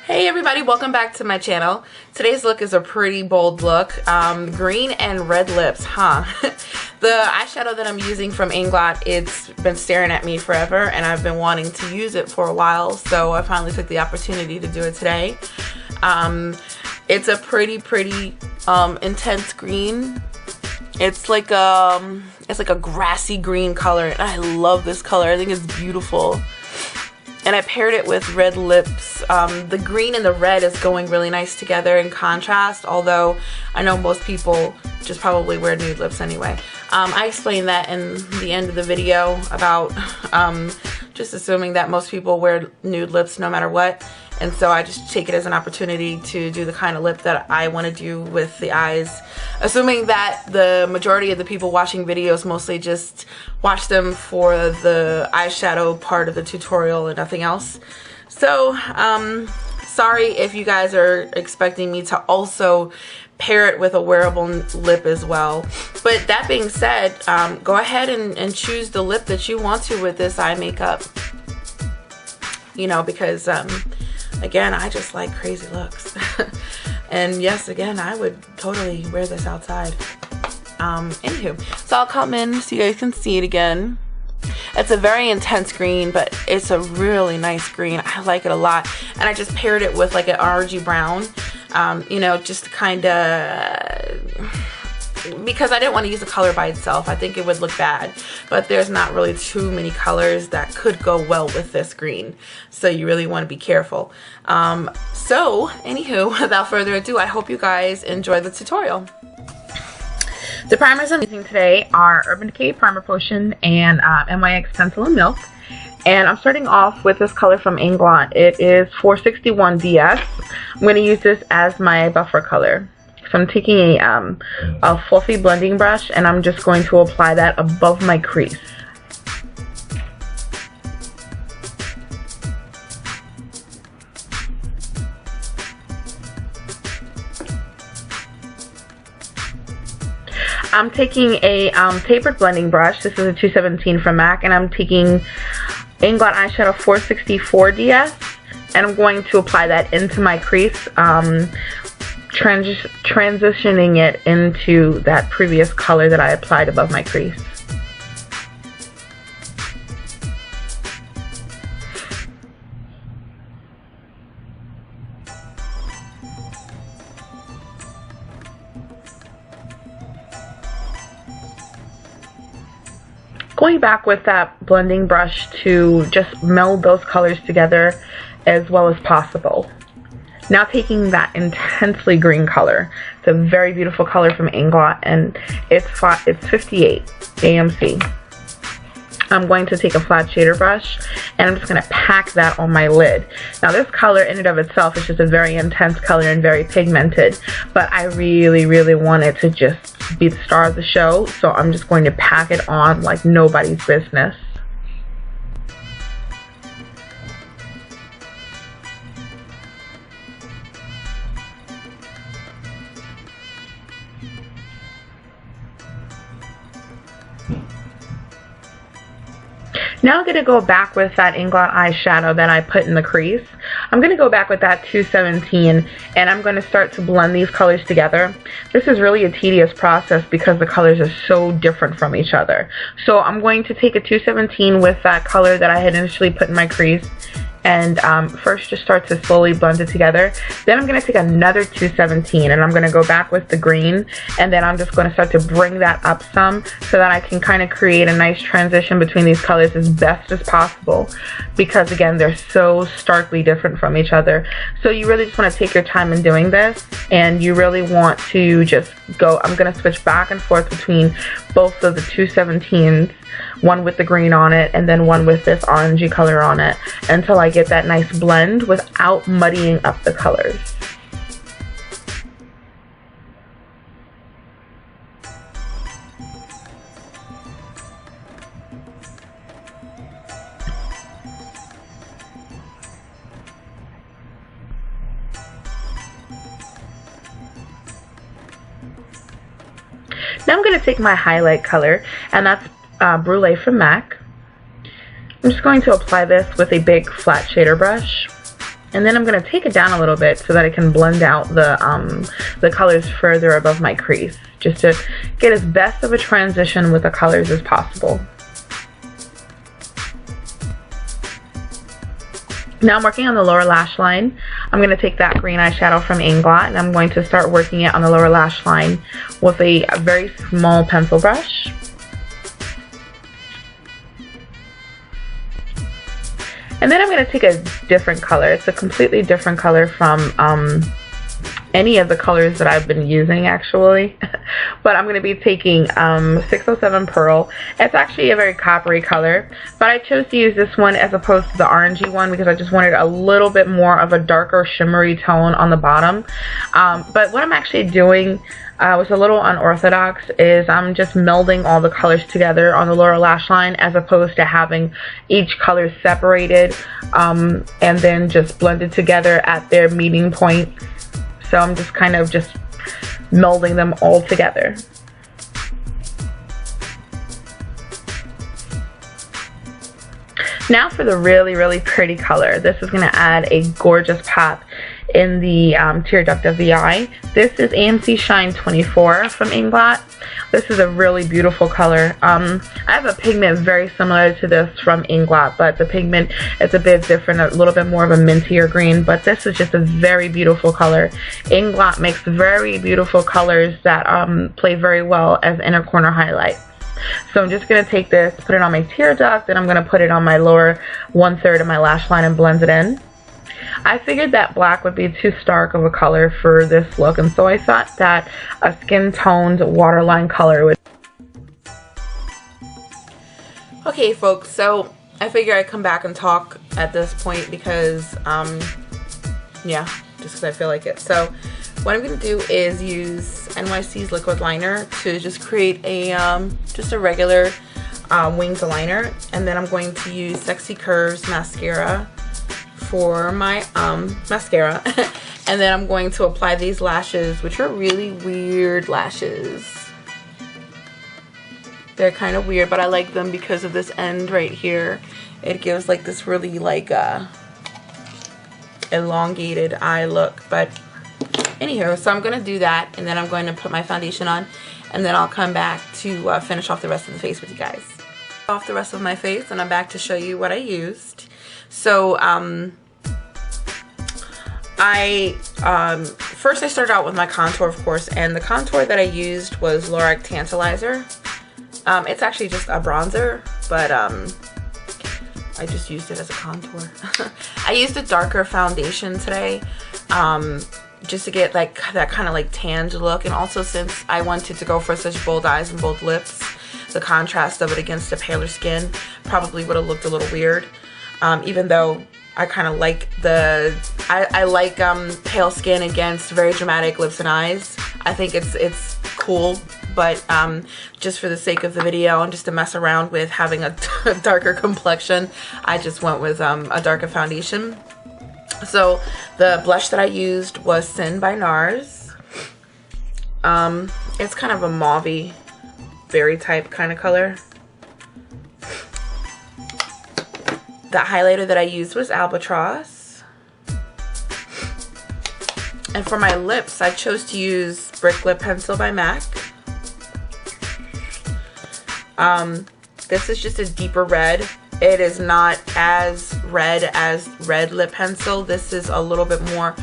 Hey everybody, welcome back to my channel. Today's look is a pretty bold look. Green and red lips, huh? The eyeshadow that I'm using from M.A.C, it's been staring at me forever and I've been wanting to use it for a while, so I finally took the opportunity to do it today. It's a pretty intense green. It's like a grassy green color and I love this color. I think it's beautiful. And I paired it with red lips. The green and the red is going really nice together in contrast, although I know most people just probably wear nude lips anyway. I explained that in the end of the video about just assuming that most people wear nude lips no matter what. And so I just take it as an opportunity to do the kind of lip that I want to do with the eyes. Assuming that the majority of the people watching videos mostly just watch them for the eyeshadow part of the tutorial and nothing else. So, sorry if you guys are expecting me to also pair it with a wearable lip as well. But that being said, go ahead and choose the lip that you want to with this eye makeup. You know, because again, I just like crazy looks. And yes, again, I would totally wear this outside. Anywho, so I'll come in so you guys can see it again. It's a very intense green, but it's a really nice green. I like it a lot. And I just paired it with like an orangey brown, you know, just kind of, because I didn't want to use the color by itself. I think it would look bad, but there's not really too many colors that could go well with this green, so you really want to be careful. So anywho, without further ado, I hope you guys enjoy the tutorial. The primers I'm using today are Urban Decay Primer Potion and M.A.C Pencil and Milk. And I'm starting off with this color from M.A.C. It is 461 DS. I'm going to use this as my buffer color. So I'm taking a fluffy blending brush and I'm just going to apply that above my crease. I'm taking a tapered blending brush. This is a 217 from M.A.C, and I'm taking M.A.C eyeshadow 464 DS, and I'm going to apply that into my crease, transitioning it into that previous color that I applied above my crease. Going back with that blending brush to just meld those colors together as well as possible. Now taking that intensely green color, it's a very beautiful color from M.A.C, and it's 58 AMC. I'm going to take a flat shader brush and I'm just going to pack that on my lid. Now this color in and of itself is just a very intense color and very pigmented, but I really want it to just be the star of the show, so I'm just going to pack it on like nobody's business. Now I'm going to go back with that M.A.C eyeshadow that I put in the crease. I'm going to go back with that 217 and I'm going to start to blend these colors together. This is really a tedious process because the colors are so different from each other. So I'm going to take a 217 with that color that I had initially put in my crease and first just start to slowly blend it together. Then I'm going to take another 217 and I'm going to go back with the green, and then I'm just going to start to bring that up some so that I can kind of create a nice transition between these colors as best as possible, because again they're so starkly different from each other. So you really just want to take your time in doing this, and you really want to just go. I'm going to switch back and forth between both of the 217s, one with the green on it and then one with this orangey color on it, until I get that nice blend without muddying up the colors. Now I'm going to take my highlight color, and that's Brulee from M.A.C. I'm just going to apply this with a big flat shader brush. And then I'm going to take it down a little bit so that I can blend out the colors further above my crease, just to get as best of a transition with the colors as possible. Now I'm working on the lower lash line. I'm going to take that green eyeshadow from Inglot and I'm going to start working it on the lower lash line with a very small pencil brush. And then I'm going to take a different color. It's a completely different color from any of the colors that I've been using actually. But I'm going to be taking 607 Pearl. It's actually a very coppery color, but I chose to use this one as opposed to the orangey one because I just wanted a little bit more of a darker shimmery tone on the bottom. But what I'm actually doing was a little unorthodox, is I'm just melding all the colors together on the lower lash line as opposed to having each color separated and then just blended together at their meeting point. So I'm just kind of just melding them all together. Now for the really, really pretty color. This is going to add a gorgeous pop in the tear duct of the eye. This is AMC Shine 24 from Inglot. This is a really beautiful color. I have a pigment very similar to this from Inglot, but the pigment is a bit different, a little bit more of a mintier green, but this is just a very beautiful color. Inglot makes very beautiful colors that play very well as inner corner highlight. So I'm just going to take this, put it on my tear duct, and I'm going to put it on my lower 1/3 of my lash line and blend it in. I figured that black would be too stark of a color for this look, and so I thought that a skin-toned waterline color would. Okay folks, so I figure I'd come back and talk at this point because, yeah, just because I feel like it. So what I'm going to do is use NYC's liquid liner to just create a just a regular winged liner, and then I'm going to use Sexy Curves mascara for my mascara and then I'm going to apply these lashes, which are really weird lashes. They're kind of weird, but I like them because of this end right here. It gives like this really like elongated eye look. But anywho, so I'm going to do that, and then I'm going to put my foundation on, and then I'll come back to finish off the rest of the face with you guys. Off the rest of my face, and I'm back to show you what I used. So first I started out with my contour, of course, and the contour that I used was Lorac Tantalizer. It's actually just a bronzer, but I just used it as a contour. I used a darker foundation today, just to get like that kind of like tanned look, and also since I wanted to go for such bold eyes and bold lips, the contrast of it against the paler skin probably would have looked a little weird. Even though I kind of like I like pale skin against very dramatic lips and eyes. I think it's cool, but just for the sake of the video and just to mess around with having a darker complexion, I just went with a darker foundation. So the blush that I used was Sin by NARS. It's kind of a mauvey, berry type kind of color. The highlighter that I used was Albatross. And for my lips, I chose to use Brick Lip Pencil by M.A.C. This is just a deeper red. It is not as red as red lip pencil. This is a little bit more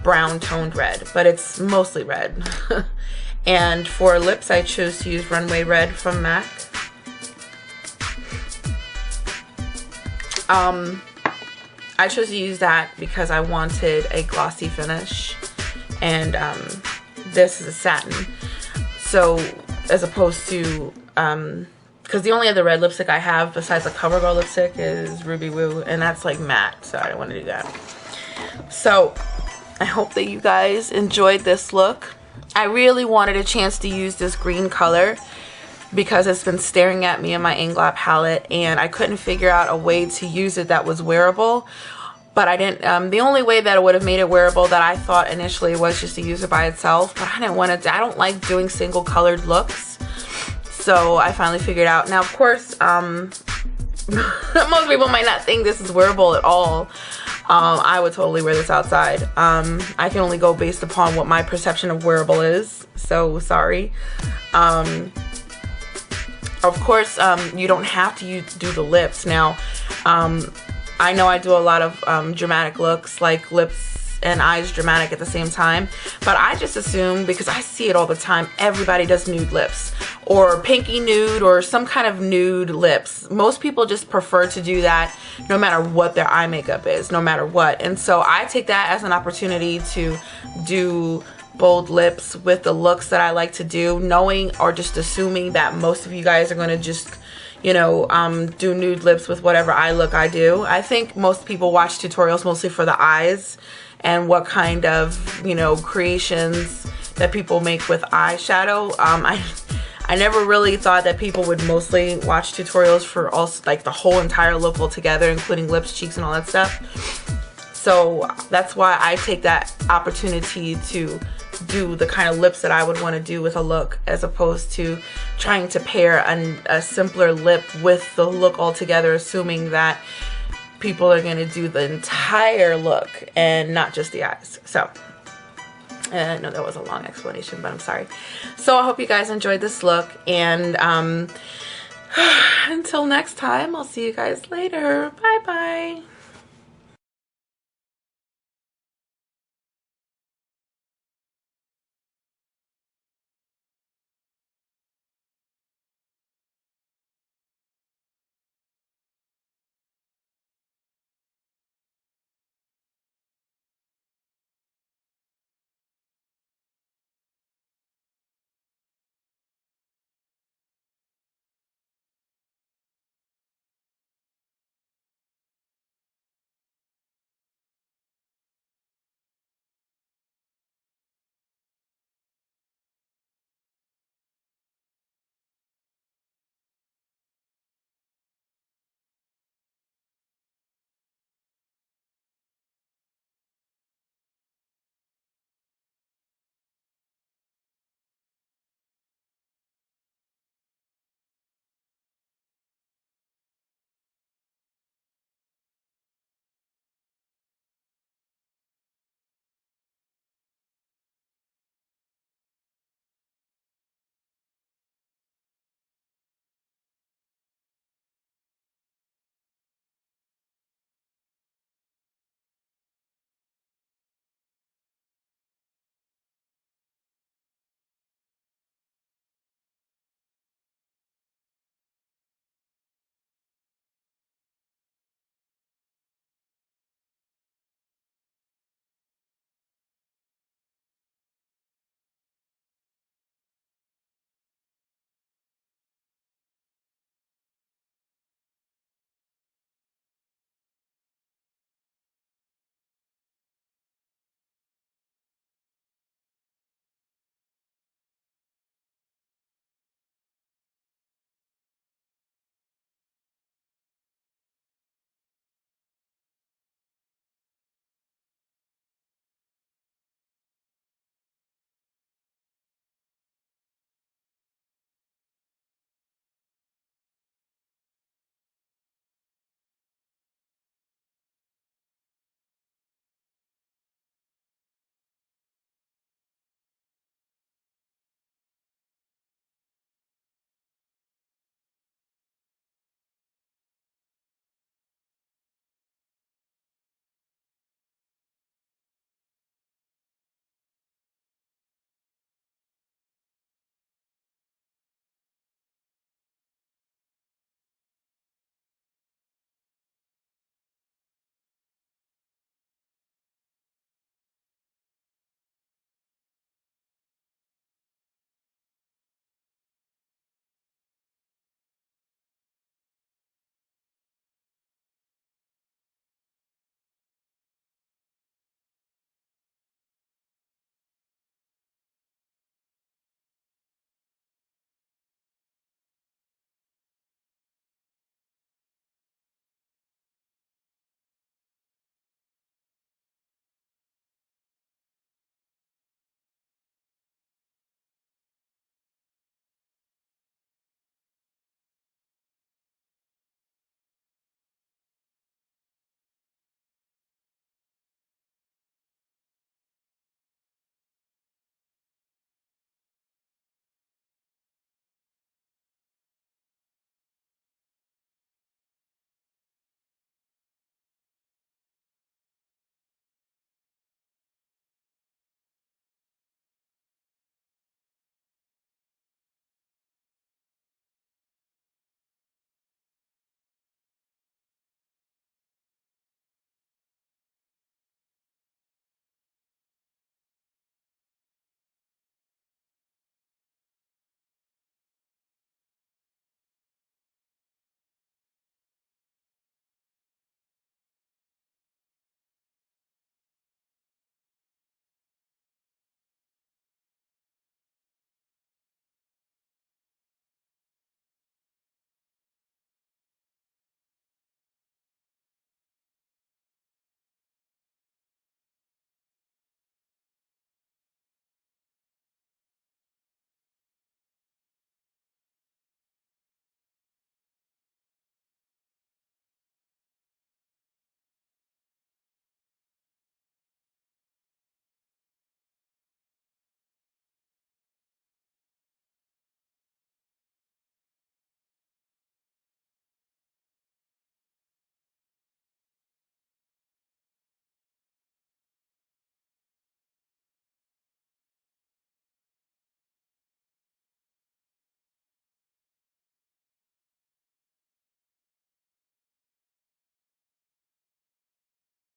brown toned red, but it's mostly red. And for lips, I chose to use Runway Red from M.A.C. I chose to use that because I wanted a glossy finish, and this is a satin. So as opposed to, because the only other red lipstick I have besides a CoverGirl lipstick is Ruby Woo, and that's like matte, so I didn't want to do that. So I hope that you guys enjoyed this look. I really wanted a chance to use this green color because it's been staring at me in my Inglot palette, and I couldn't figure out a way to use it that was wearable. But I didn't, the only way that it would have made it wearable that I thought initially was just to use it by itself, but I didn't want to, I don't like doing single colored looks. So I finally figured out. Now, of course, most people might not think this is wearable at all, I would totally wear this outside. I can only go based upon what my perception of wearable is, so sorry. Of course, you don't have to do the lips. Now, I know I do a lot of dramatic looks, like lips and eyes dramatic at the same time, but I just assume, because I see it all the time, everybody does nude lips or pinky nude or some kind of nude lips. Most people just prefer to do that no matter what their eye makeup is, no matter what. And so I take that as an opportunity to do bold lips with the looks that I like to do, knowing or just assuming that most of you guys are going to just, you know, do nude lips with whatever eye look I do. I think most people watch tutorials mostly for the eyes and what kind of, you know, creations that people make with eyeshadow. I never really thought that people would mostly watch tutorials for also like the whole entire look altogether, including lips, cheeks, and all that stuff. So that's why I take that opportunity to do the kind of lips that I would want to do with a look, as opposed to trying to pair a simpler lip with the look altogether, assuming that people are going to do the entire look and not just the eyes. So I know that was a long explanation, but I'm sorry. So I hope you guys enjoyed this look, and until next time, I'll see you guys later. Bye bye.